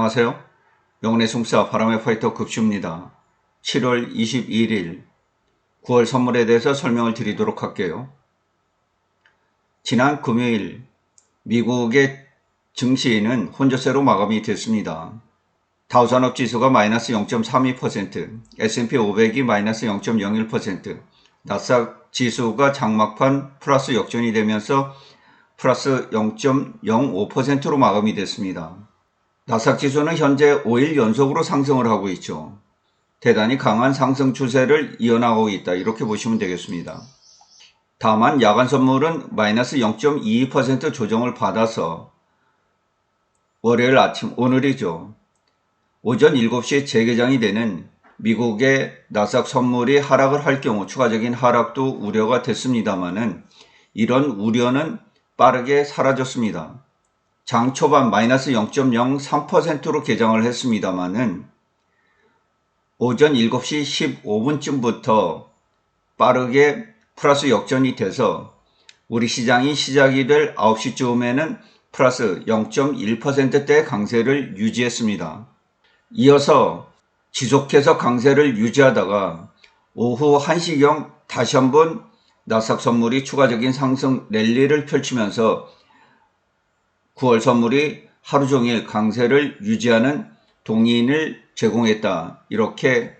안녕하세요. 영혼의 송사 바람의 파이터 급슈입니다. 7월 21일 9월 선물에 대해서 설명을 드리도록 할게요. 지난 금요일 미국의 증시는 혼조세로 마감이 됐습니다. 다우산업지수가 마이너스 0.32%, S&P 500이 마이너스 0.01%, 나스닥 지수가 장막판 플러스 역전이 되면서 플러스 0.05%로 마감이 됐습니다. 나스닥 지수는 현재 5일 연속으로 상승을 하고 있죠. 대단히 강한 상승 추세를 이어나가고 있다, 이렇게 보시면 되겠습니다. 다만 야간 선물은 마이너스 0.22% 조정을 받아서 월요일 아침, 오늘이죠. 오전 7시에 재개장이 되는 미국의 나스닥 선물이 하락을 할 경우 추가적인 하락도 우려가 됐습니다만은 이런 우려는 빠르게 사라졌습니다. 장 초반 마이너스 0.03%로 개장을 했습니다만은 오전 7시 15분쯤부터 빠르게 플러스 역전이 돼서 우리 시장이 시작이 될 9시쯤에는 플러스 0.1%대 강세를 유지했습니다. 이어서 지속해서 강세를 유지하다가 오후 1시경 다시 한번 나스닥 선물이 추가적인 상승 랠리를 펼치면서 9월 선물이 하루 종일 강세를 유지하는 동인을 제공했다, 이렇게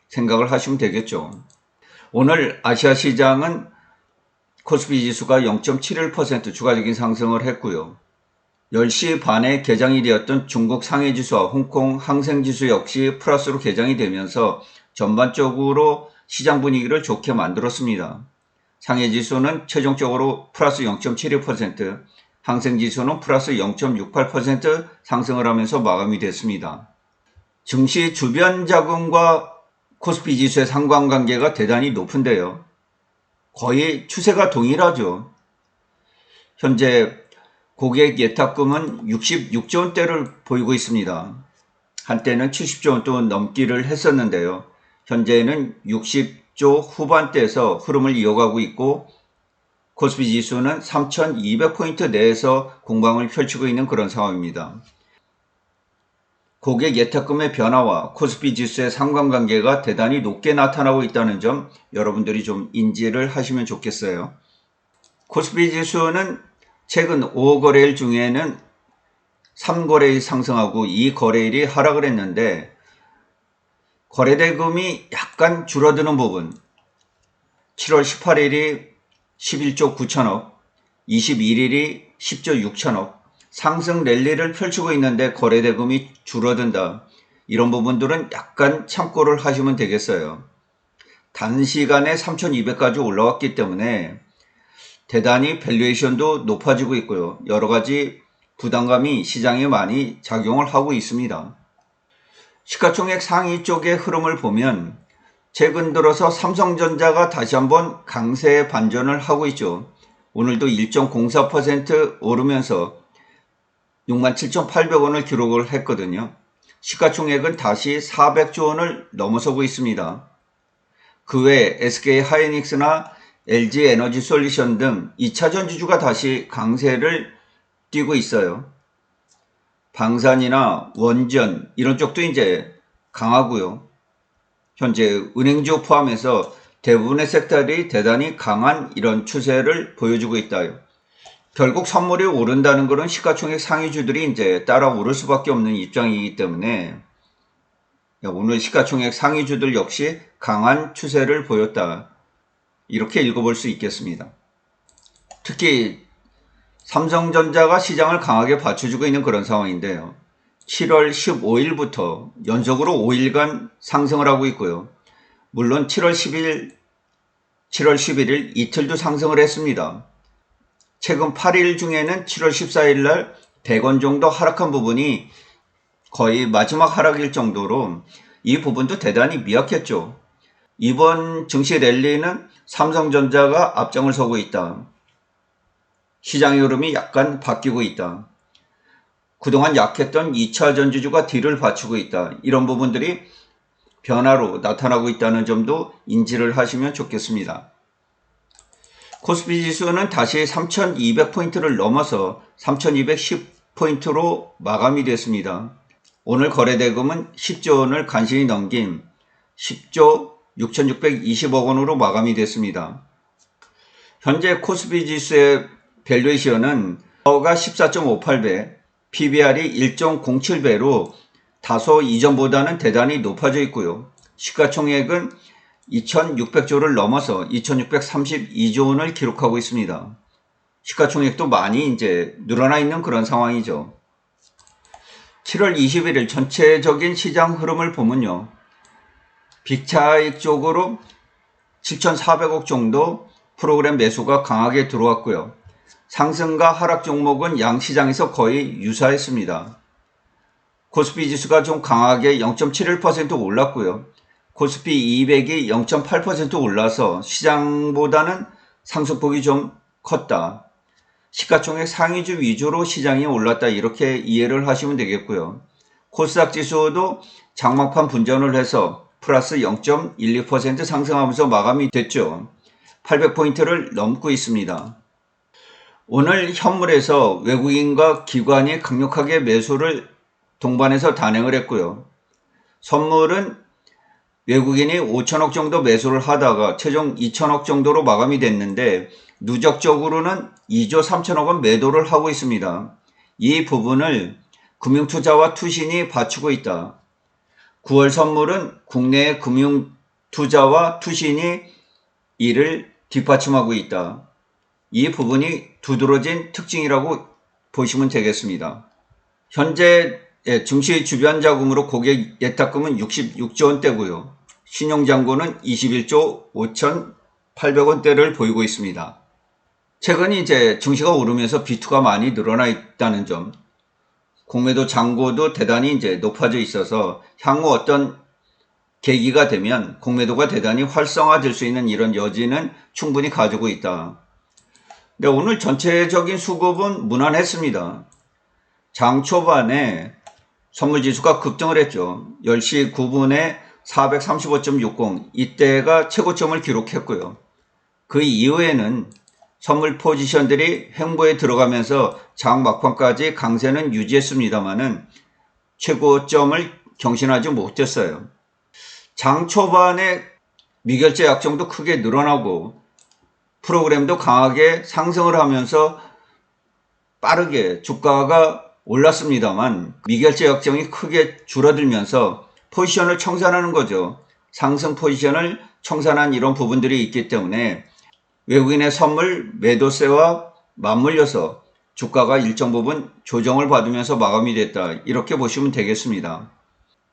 생각을 하시면 되겠죠. 오늘 아시아 시장은 코스피 지수가 0.71% 추가적인 상승을 했고요. 10시 반에 개장이 되었던 중국 상해지수와 홍콩 항생지수 역시 플러스로 개장이 되면서 전반적으로 시장 분위기를 좋게 만들었습니다. 상해지수는 최종적으로 플러스 0.72%, 항생지수는 플러스 0.68% 상승을 하면서 마감이 됐습니다. 증시 주변 자금과 코스피 지수의 상관관계가 대단히 높은데요. 거의 추세가 동일하죠. 현재 고객 예탁금은 66조 원대를 보이고 있습니다. 한때는 70조 원도 넘기를 했었는데요. 현재는 60조 후반대에서 흐름을 이어가고 있고 코스피 지수는 3,200포인트 내에서 공방을 펼치고 있는 그런 상황입니다. 고객 예탁금의 변화와 코스피 지수의 상관관계가 대단히 높게 나타나고 있다는 점 여러분들이 좀 인지를 하시면 좋겠어요. 코스피 지수는 최근 5거래일 중에는 3거래일이 상승하고 2거래일이 하락을 했는데 거래대금이 약간 줄어드는 부분, 7월 18일이 11조 9천억, 21일이 10조 6천억, 상승 랠리를 펼치고 있는데 거래대금이 줄어든다, 이런 부분들은 약간 참고를 하시면 되겠어요. 단시간에 3,200까지 올라왔기 때문에 대단히 밸류에이션도 높아지고 있고요. 여러가지 부담감이 시장에 많이 작용을 하고 있습니다. 시가총액 상위 쪽의 흐름을 보면 최근 들어서 삼성전자가 다시 한번 강세 반전을 하고 있죠. 오늘도 1.04% 오르면서 67,800원을 기록을 했거든요. 시가총액은 다시 400조 원을 넘어서고 있습니다. 그 외 SK 하이닉스나 LG 에너지 솔루션 등 2차 전지주가 다시 강세를 띠고 있어요. 방산이나 원전 이런 쪽도 이제 강하고요. 현재 은행주 포함해서 대부분의 섹터들이 대단히 강한 이런 추세를 보여주고 있다. 결국 선물이 오른다는 것은 시가총액 상위주들이 이제 따라 오를 수밖에 없는 입장이기 때문에 오늘 시가총액 상위주들 역시 강한 추세를 보였다, 이렇게 읽어볼 수 있겠습니다. 특히 삼성전자가 시장을 강하게 받쳐주고 있는 그런 상황인데요. 7월 15일부터 연속으로 5일간 상승을 하고 있고요. 물론 7월 11일 이틀도 상승을 했습니다. 최근 8일 중에는 7월 14일 날 100원 정도 하락한 부분이 거의 마지막 하락일 정도로 이 부분도 대단히 미약했죠. 이번 증시 랠리는 삼성전자가 앞장을 서고 있다. 시장의 흐름이 약간 바뀌고 있다. 그동안 약했던 2차 전지주가 뒤를 받치고 있다. 이런 부분들이 변화로 나타나고 있다는 점도 인지를 하시면 좋겠습니다. 코스피 지수는 다시 3,200포인트를 넘어서 3,210포인트로 마감이 됐습니다. 오늘 거래대금은 10조 원을 간신히 넘긴 10조 6,620억 원으로 마감이 됐습니다. 현재 코스피 지수의 밸류에이션은 가 14.58배, PBR이 1.07배로 다소 이전보다는 대단히 높아져 있고요. 시가총액은 2,600조를 넘어서 2,632조 원을 기록하고 있습니다. 시가총액도 많이 이제 늘어나 있는 그런 상황이죠. 7월 21일 전체적인 시장 흐름을 보면요. 빅차익 쪽으로 7,400억 정도 프로그램 매수가 강하게 들어왔고요. 상승과 하락 종목은 양 시장에서 거의 유사했습니다. 코스피 지수가 좀 강하게 0.71% 올랐고요. 코스피 200이 0.8% 올라서 시장보다는 상승폭이 좀 컸다. 시가총액 상위주 위주로 시장이 올랐다, 이렇게 이해를 하시면 되겠고요. 코스닥 지수도 장막판 분전을 해서 플러스 0.12% 상승하면서 마감이 됐죠. 800포인트를 넘고 있습니다. 오늘 현물에서 외국인과 기관이 강력하게 매수를 동반해서 단행을 했고요. 선물은 외국인이 5천억 정도 매수를 하다가 최종 2천억 정도로 마감이 됐는데 누적적으로는 2조 3천억 원 매도를 하고 있습니다. 이 부분을 금융투자와 투신이 받치고 있다. 9월 선물은 국내의 금융투자와 투신이 이를 뒷받침하고 있다. 이 부분이 두드러진 특징이라고 보시면 되겠습니다. 현재 증시 주변 자금으로 고객 예탁금은 66조 원대고요. 신용잔고는 21조 5,800원대를 보이고 있습니다. 최근 이제 증시가 오르면서 비투가 많이 늘어나 있다는 점, 공매도 잔고도 대단히 이제 높아져 있어서 향후 어떤 계기가 되면 공매도가 대단히 활성화될 수 있는 이런 여지는 충분히 가지고 있다. 근데 오늘 전체적인 수급은 무난했습니다. 장 초반에 선물지수가 급등을 했죠. 10시 9분에 435.60, 이때가 최고점을 기록했고요. 그 이후에는 선물 포지션들이 횡보에 들어가면서 장 막판까지 강세는 유지했습니다만은 최고점을 경신하지 못했어요. 장 초반에 미결제 약정도 크게 늘어나고 프로그램도 강하게 상승을 하면서 빠르게 주가가 올랐습니다만 미결제 약정이 크게 줄어들면서 포지션을 청산하는 거죠. 상승 포지션을 청산한 이런 부분들이 있기 때문에 외국인의 선물 매도세와 맞물려서 주가가 일정 부분 조정을 받으면서 마감이 됐다, 이렇게 보시면 되겠습니다.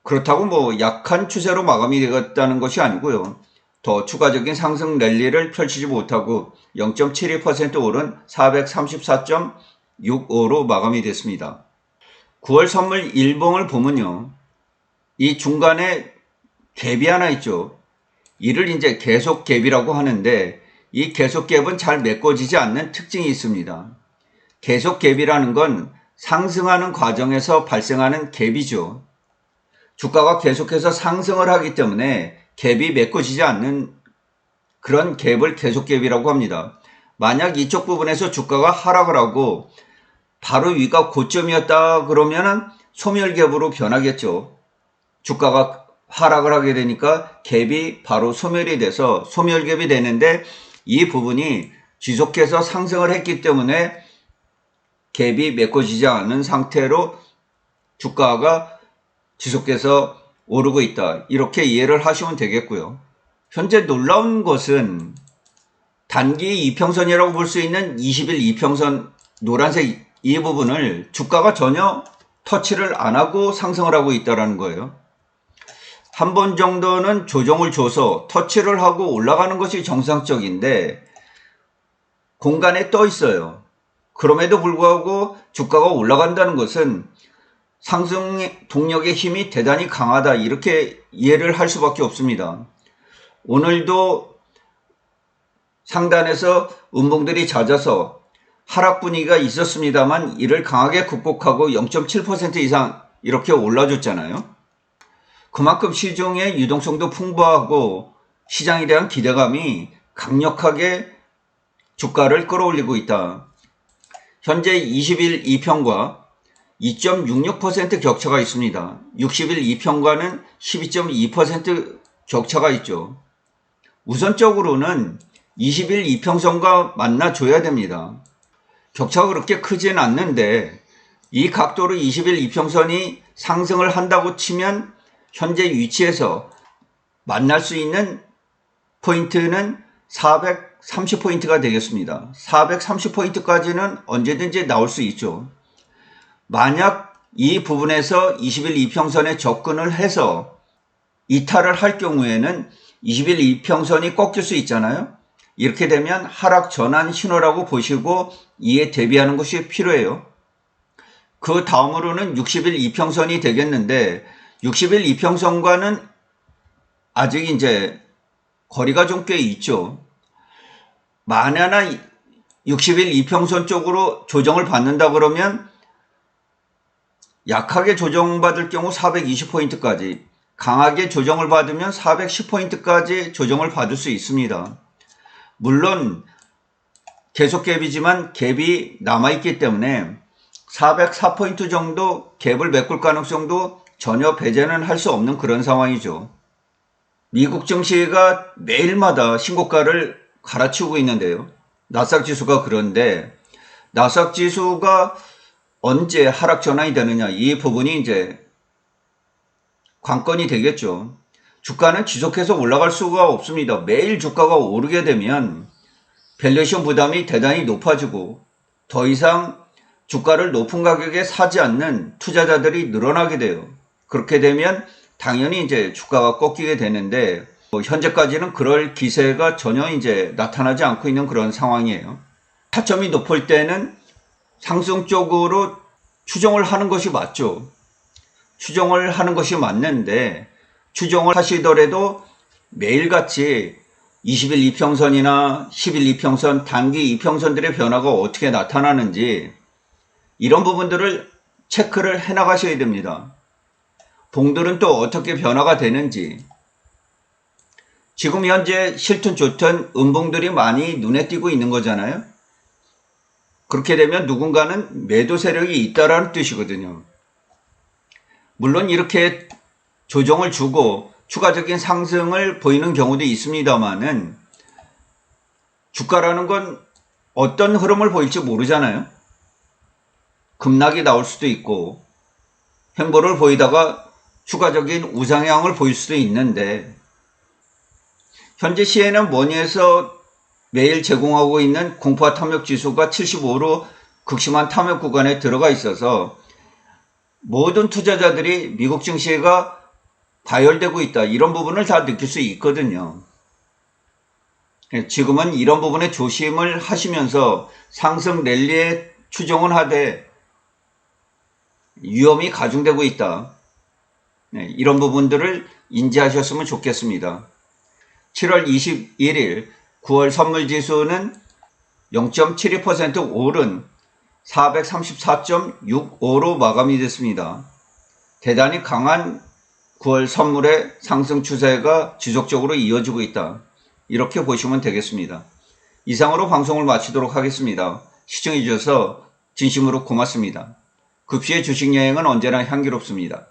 그렇다고 뭐 약한 추세로 마감이 되었다는 것이 아니고요. 더 추가적인 상승 랠리를 펼치지 못하고 0.72% 오른 434.65로 마감이 됐습니다. 9월 선물 일봉을 보면요. 이 중간에 갭이 하나 있죠. 이를 이제 계속 갭이라고 하는데 이 계속 갭은 잘 메꿔지지 않는 특징이 있습니다. 계속 갭이라는 건 상승하는 과정에서 발생하는 갭이죠. 주가가 계속해서 상승을 하기 때문에 갭이 메꿔지지 않는 그런 갭을 계속 갭이라고 합니다. 만약 이쪽 부분에서 주가가 하락을 하고 바로 위가 고점이었다 그러면은 소멸갭으로 변하겠죠. 주가가 하락을 하게 되니까 갭이 바로 소멸이 돼서 소멸갭이 되는데 이 부분이 지속해서 상승을 했기 때문에 갭이 메꿔지지 않은 상태로 주가가 지속해서 오르고 있다, 이렇게 이해를 하시면 되겠고요. 현재 놀라운 것은 단기 이평선이라고 볼 수 있는 20일 이평선 노란색 이 부분을 주가가 전혀 터치를 안 하고 상승을 하고 있다는 거예요. 한 번 정도는 조정을 줘서 터치를 하고 올라가는 것이 정상적인데 공간에 떠 있어요. 그럼에도 불구하고 주가가 올라간다는 것은 상승 동력의 힘이 대단히 강하다, 이렇게 이해를 할 수밖에 없습니다. 오늘도 상단에서 음봉들이 잦아서 하락 분위기가 있었습니다만 이를 강하게 극복하고 0.7% 이상 이렇게 올라줬잖아요. 그만큼 시중의 유동성도 풍부하고 시장에 대한 기대감이 강력하게 주가를 끌어올리고 있다. 현재 20일 2평과 2.66% 격차가 있습니다. 60일 이평과는 12.2% 격차가 있죠. 우선적으로는 20일 이평선과 만나줘야 됩니다. 격차가 그렇게 크진 않는데 이 각도로 20일 이평선이 상승을 한다고 치면 현재 위치에서 만날 수 있는 포인트는 430포인트가 되겠습니다. 430포인트까지는 언제든지 나올 수 있죠. 만약 이 부분에서 20일 이평선에 접근을 해서 이탈을 할 경우에는 20일 이평선이 꺾일 수 있잖아요. 이렇게 되면 하락 전환 신호라고 보시고 이에 대비하는 것이 필요해요. 그 다음으로는 60일 이평선이 되겠는데 60일 이평선과는 아직 이제 거리가 좀 꽤 있죠. 만약나 60일 이평선 쪽으로 조정을 받는다 그러면 약하게 조정받을 경우 420포인트까지, 강하게 조정을 받으면 410포인트까지 조정을 받을 수 있습니다. 물론 계속 갭이지만 갭이 남아있기 때문에 404포인트 정도 갭을 메꿀 가능성도 전혀 배제는 할 수 없는 그런 상황이죠. 미국 증시가 매일마다 신고가를 갈아치우고 있는데요. 나스닥 지수가 그런데 나스닥 지수가 언제 하락 전환이 되느냐, 이 부분이 이제 관건이 되겠죠. 주가는 지속해서 올라갈 수가 없습니다. 매일 주가가 오르게 되면 밸류에이션 부담이 대단히 높아지고 더 이상 주가를 높은 가격에 사지 않는 투자자들이 늘어나게 돼요. 그렇게 되면 당연히 이제 주가가 꺾이게 되는데 현재까지는 그럴 기세가 전혀 이제 나타나지 않고 있는 그런 상황이에요. 타점이 높을 때는 상승 쪽으로 추정을 하는 것이 맞죠. 추정을 하는 것이 맞는데 추정을 하시더라도 매일같이 20일 이평선이나 10일 이평선, 단기 이평선들의 변화가 어떻게 나타나는지 이런 부분들을 체크를 해나가셔야 됩니다. 봉들은 또 어떻게 변화가 되는지, 지금 현재 싫든 좋든 음봉들이 많이 눈에 띄고 있는 거잖아요. 그렇게 되면 누군가는 매도 세력이 있다라는 뜻이거든요. 물론 이렇게 조정을 주고 추가적인 상승을 보이는 경우도 있습니다만은 주가라는 건 어떤 흐름을 보일지 모르잖아요. 급락이 나올 수도 있고 횡보를 보이다가 추가적인 우상향을 보일 수도 있는데 현재 시에는 뭐니해서 매일 제공하고 있는 공포와 탐욕 지수가 75로 극심한 탐욕 구간에 들어가 있어서 모든 투자자들이 미국 증시가 과열되고 있다, 이런 부분을 다 느낄 수 있거든요. 지금은 이런 부분에 조심을 하시면서 상승 랠리에 추종을 하되 위험이 가중되고 있다, 이런 부분들을 인지하셨으면 좋겠습니다. 7월 21일 9월 선물지수는 0.72% 오른 434.65로 마감이 됐습니다. 대단히 강한 9월 선물의 상승 추세가 지속적으로 이어지고 있다, 이렇게 보시면 되겠습니다. 이상으로 방송을 마치도록 하겠습니다. 시청해 주셔서 진심으로 고맙습니다. 급시의 주식여행은 언제나 향기롭습니다.